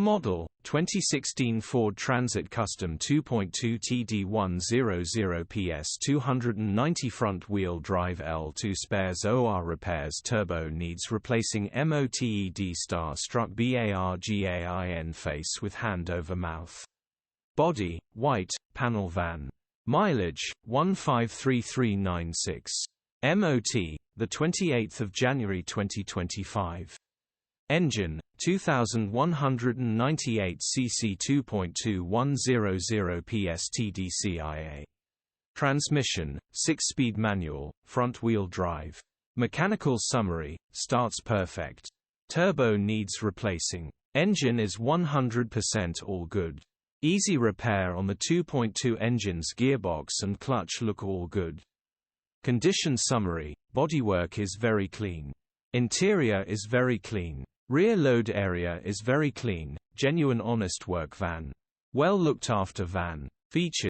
Model, 2016 Ford Transit Custom 2.2TD 100PS 290 front-wheel drive L2 spares OR repairs turbo needs replacing MOTED star-struck BARGAIN face with hand-over mouth. Body, white, panel van. Mileage, 153396. MOT, 28 January 2025. Engine, 2198 cc 2.2 PS TDCI-A. Transmission, 6-speed manual, front-wheel drive. Mechanical summary, starts perfect. Turbo needs replacing. Engine is 100% all good. Easy repair on the 2.2 engine's gearbox and clutch look all good. Condition summary, bodywork is very clean. Interior is very clean. Rear load area is very clean, genuine honest work van. Well looked after van. Features